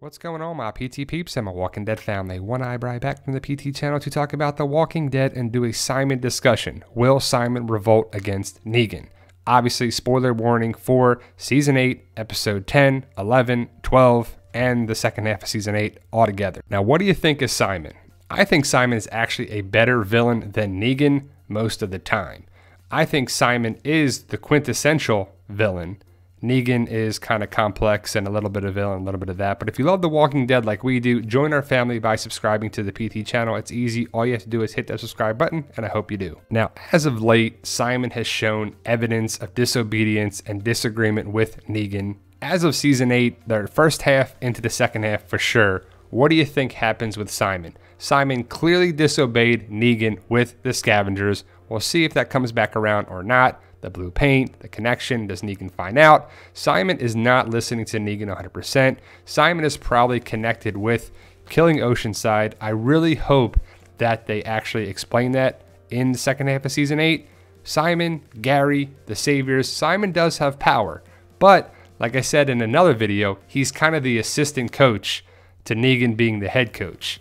What's going on, my PT peeps and my Walking Dead family? One Eyebrow back from the PT channel to talk about The Walking Dead and do a Simon discussion. Will Simon revolt against Negan? Obviously, spoiler warning for Season 8, Episode 10, 11, 12, and the second half of Season 8 altogether. Now, what do you think of Simon? I think Simon is actually a better villain than Negan most of the time. I think Simon is the quintessential villain. Negan is kind of complex and a little bit of villain, a little bit of that. But if you love The Walking Dead like we do, join our family by subscribing to the PT channel. It's easy. All you have to do is hit that subscribe button, and I hope you do. Now, as of late, Simon has shown evidence of disobedience and disagreement with Negan. As of Season 8, the first half into the second half for sure. What do you think happens with Simon? Simon clearly disobeyed Negan with the scavengers. We'll see if that comes back around or not. The blue paint, the connection, does Negan find out? Simon is not listening to Negan 100%. Simon is probably connected with killing Oceanside. I really hope that they actually explain that in the second half of Season 8. Simon, Gary, the Saviors, Simon does have power. But, like I said in another video, he's kind of the assistant coach to Negan being the head coach.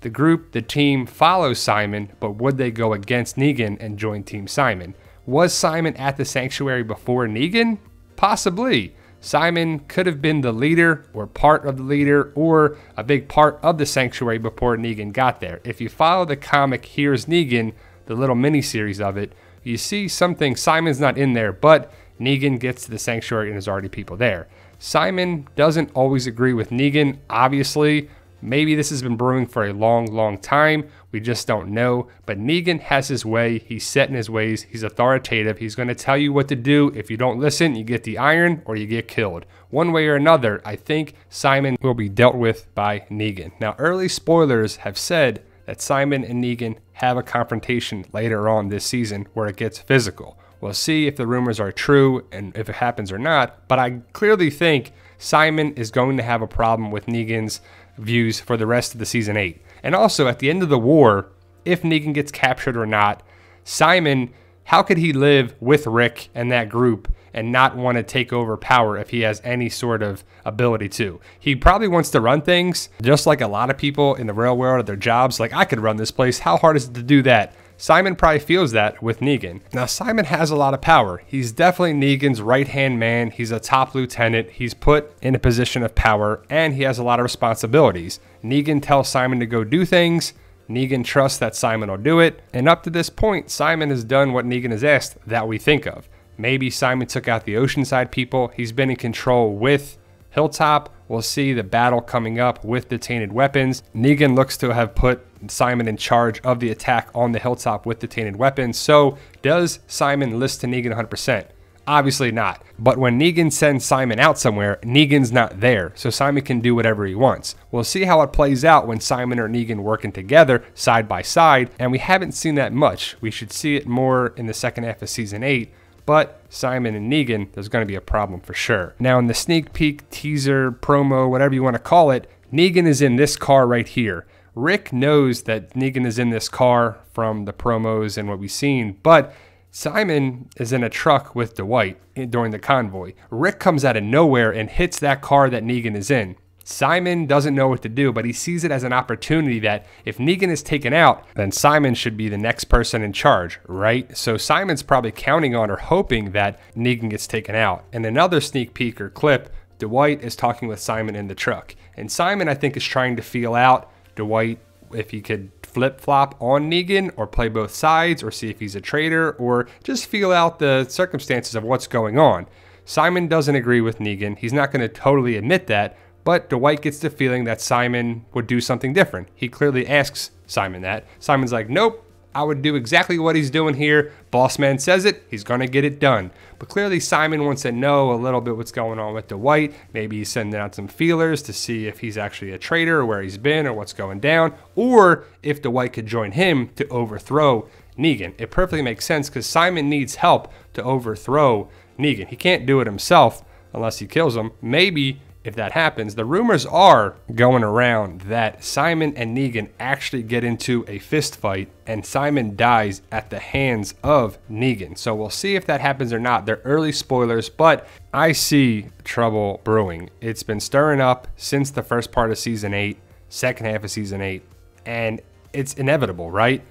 The group, the team follows Simon, but would they go against Negan and join Team Simon? Was Simon at the sanctuary before Negan? Possibly. Simon could have been the leader or part of the leader or a big part of the sanctuary before Negan got there. If you follow the comic Here's Negan, the little mini-series of it, you see something. Simon's not in there, but Negan gets to the sanctuary and there's already people there. Simon doesn't always agree with Negan, obviously. Maybe this has been brewing for a long time. We just don't know. But Negan has his way. He's set in his ways. He's authoritative. He's going to tell you what to do. If you don't listen, you get the iron or you get killed. One way or another, I think Simon will be dealt with by Negan. Now, early spoilers have said that Simon and Negan have a confrontation later on this season where it gets physical. We'll see if the rumors are true and if it happens or not. But I clearly think Simon is going to have a problem with Negan's views for the rest of the Season 8. And also, at the end of the war, if Negan gets captured or not, Simon, how could he live with Rick and that group and not want to take over power if he has any sort of ability to? He probably wants to run things, just like a lot of people in the real world at their jobs. Like, I could run this place. How hard is it to do that? Simon probably feels that with Negan. Now, Simon has a lot of power. He's definitely Negan's right-hand man. He's a top lieutenant. He's put in a position of power, and he has a lot of responsibilities. Negan tells Simon to go do things. Negan trusts that Simon will do it. And up to this point, Simon has done what Negan has asked that we think of. Maybe Simon took out the Oceanside people. He's been in control with Hilltop. We'll see the battle coming up with the tainted weapons. Negan looks to have put Simon in charge of the attack on the Hilltop with the tainted weapons. So does Simon listen to Negan 100%? Obviously not. But when Negan sends Simon out somewhere, Negan's not there. So Simon can do whatever he wants. We'll see how it plays out when Simon or Negan working together side by side. And we haven't seen that much. We should see it more in the second half of Season 8. But Simon and Negan, there's going to be a problem for sure. Now, in the sneak peek, teaser, promo, whatever you want to call it, Negan is in this car right here. Rick knows that Negan is in this car from the promos and what we've seen, but Simon is in a truck with Dwight during the convoy. Rick comes out of nowhere and hits that car that Negan is in. Simon doesn't know what to do, but he sees it as an opportunity that if Negan is taken out, then Simon should be the next person in charge, right? So Simon's probably counting on or hoping that Negan gets taken out. In another sneak peek or clip, Dwight is talking with Simon in the truck. And Simon, I think, is trying to feel out Dwight if he could flip-flop on Negan or play both sides or see if he's a traitor or just feel out the circumstances of what's going on. Simon doesn't agree with Negan. He's not going to totally admit that. But Dwight gets the feeling that Simon would do something different. He clearly asks Simon that. Simon's like, nope, I would do exactly what he's doing here. Boss man says it, he's going to get it done. But clearly Simon wants to know a little bit what's going on with Dwight. Maybe he's sending out some feelers to see if he's actually a traitor or where he's been or what's going down. Or if Dwight could join him to overthrow Negan. It perfectly makes sense because Simon needs help to overthrow Negan. He can't do it himself unless he kills him. Maybe if that happens. The rumors are going around that Simon and Negan actually get into a fist fight and Simon dies at the hands of Negan. So we'll see if that happens or not. They're early spoilers, but I see trouble brewing. It's been stirring up since the first part of season 8, second half of season 8, and it's inevitable, right?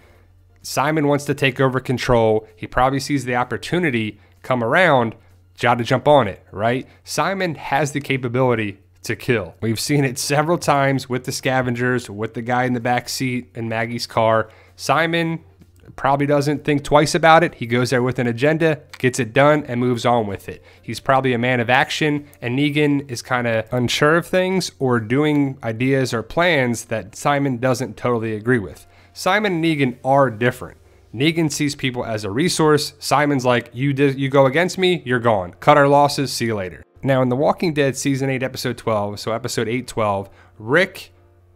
Simon wants to take over control. He probably sees the opportunity come around, got to jump on it, right? Simon has the capability to kill. We've seen it several times with the scavengers, with the guy in the back seat in Maggie's car. Simon probably doesn't think twice about it. He goes there with an agenda, gets it done, and moves on with it. He's probably a man of action, and Negan is kind of unsure of things or doing ideas or plans that Simon doesn't totally agree with. Simon and Negan are different. Negan sees people as a resource. Simon's like, you go against me, you're gone. Cut our losses, see you later. Now in The Walking Dead season 8, episode 12, so episode 8-12, Rick,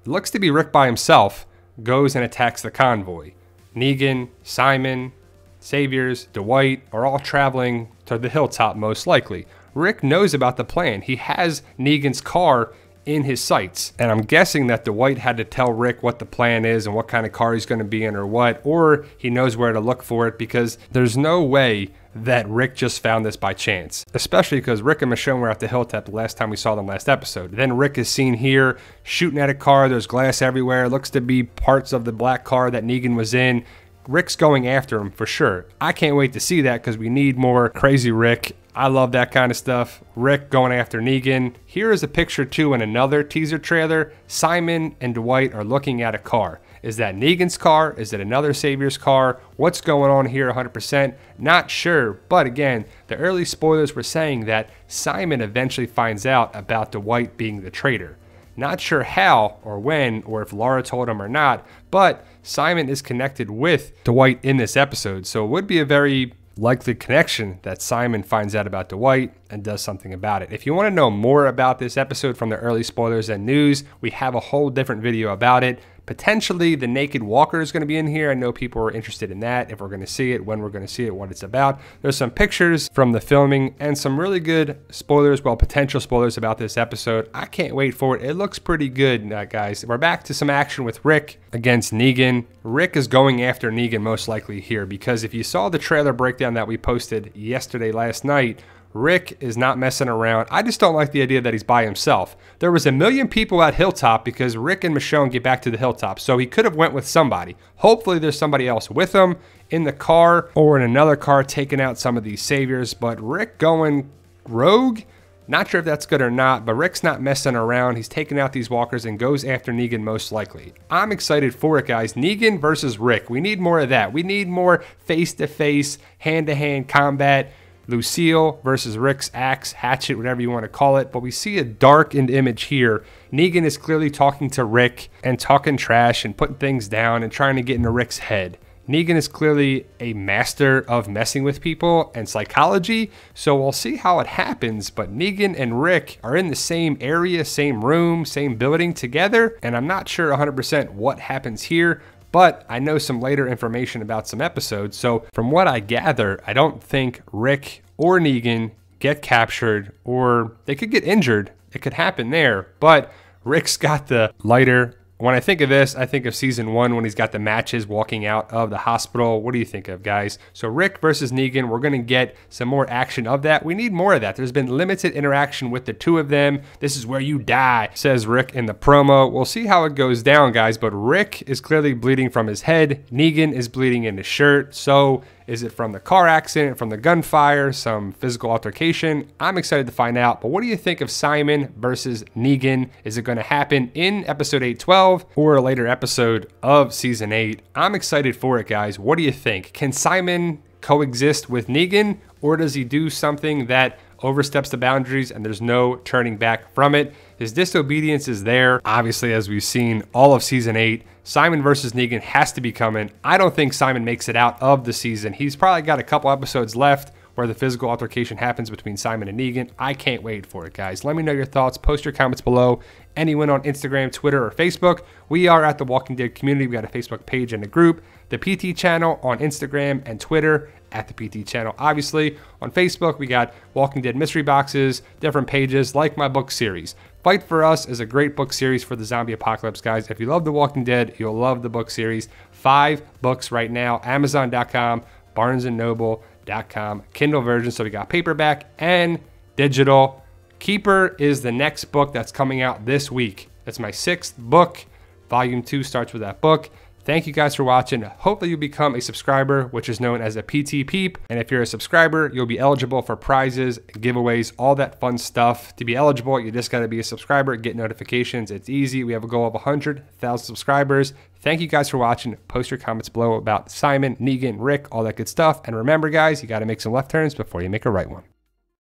looks to be Rick by himself, goes and attacks the convoy. Negan, Simon, Saviors, Dwight are all traveling to the hilltop most likely. Rick knows about the plan. He has Negan's car in his sights. And I'm guessing that Dwight had to tell Rick what the plan is and what kind of car he's going to be in or what, or he knows where to look for it, because there's no way that Rick just found this by chance, especially because Rick and Michonne were at the hilltop the last time we saw them last episode. Then Rick is seen here shooting at a car. There's glass everywhere. It looks to be parts of the black car that Negan was in. Rick's going after him for sure. I can't wait to see that because we need more crazy Rick. I love that kind of stuff. Rick going after Negan. Here is a picture too in another teaser trailer. Simon and Dwight are looking at a car. Is that Negan's car? Is it another Savior's car? What's going on here 100%? Not sure, but again, the early spoilers were saying that Simon eventually finds out about Dwight being the traitor. Not sure how or when or if Laura told him or not, but Simon is connected with Dwight in this episode, so it would be a very likely connection that Simon finds out about Dwight and does something about it. If you want to know more about this episode from the early spoilers and news, we have a whole different video about it. Potentially the naked walker is going to be in here. I know people are interested in that, if we're going to see it, when we're going to see it, what it's about. There's some pictures from the filming and some really good spoilers, well, potential spoilers about this episode. I can't wait for it. It looks pretty good, guys. We're back to some action with Rick against Negan. Rick is going after Negan most likely here, because if you saw the trailer breakdown that we posted last night, Rick is not messing around. I just don't like the idea that he's by himself. There was 1 million people at Hilltop because Rick and Michonne get back to the Hilltop, so he could have went with somebody. Hopefully there's somebody else with him in the car or in another car taking out some of these Saviors, but Rick going rogue? Not sure if that's good or not, but Rick's not messing around. He's taking out these walkers and goes after Negan most likely. I'm excited for it, guys. Negan versus Rick. We need more of that. We need more face-to-face, hand-to-hand combat. Lucille versus Rick's axe, hatchet, whatever you want to call it. But we see a darkened image here. Negan is clearly talking to Rick and talking trash and putting things down and trying to get into Rick's head. Negan is clearly a master of messing with people and psychology, so we'll see how it happens. But Negan and Rick are in the same area, same room, same building together, and I'm not sure 100% what happens here, but I know some later information about some episodes. So from what I gather, I don't think Rick or Negan get captured, or they could get injured. It could happen there, but Rick's got the lighter. When I think of this, I think of season 1 when he's got the matches walking out of the hospital. What do you think of, guys? So Rick versus Negan, we're going to get some more action of that. We need more of that. There's been limited interaction with the two of them. This is where you die, says Rick in the promo. We'll see how it goes down, guys, but Rick is clearly bleeding from his head. Negan is bleeding in his shirt. So is it from the car accident, from the gunfire, some physical altercation? I'm excited to find out, but what do you think of Simon versus Negan? Is it going to happen in episode 8-12 or a later episode of season 8? I'm excited for it, guys. What do you think? Can Simon coexist with Negan, or does he do something that oversteps the boundaries and there's no turning back from it? His disobedience is there, obviously, as we've seen all of season 8. Simon versus Negan has to be coming. I don't think Simon makes it out of the season. He's probably got a couple episodes left. where the physical altercation happens between Simon and Negan. I can't wait for it, guys. Let me know your thoughts. Post your comments below. Anyone on Instagram, Twitter, or Facebook. We are at the Walking Dead community. We got a Facebook page and a group. The PT channel on Instagram and Twitter at the PT channel. Obviously, on Facebook, we got Walking Dead mystery boxes, different pages, like my book series. Fight for Us is a great book series for the zombie apocalypse, guys. If you love The Walking Dead, you'll love the book series. 5 books right now, Amazon.com, BarnesandNoble.com, Kindle version. So we got paperback and digital. Keeper is the next book that's coming out this week. That's my 6th book. Volume 2 starts with that book. Thank you guys for watching. Hopefully you become a subscriber, which is known as a PT Peep. And if you're a subscriber, you'll be eligible for prizes, giveaways, all that fun stuff. To be eligible, you just got to be a subscriber, get notifications. It's easy. We have a goal of 100,000 subscribers. Thank you guys for watching. Post your comments below about Simon, Negan, Rick, all that good stuff. And remember, guys, you got to make some left turns before you make a right one.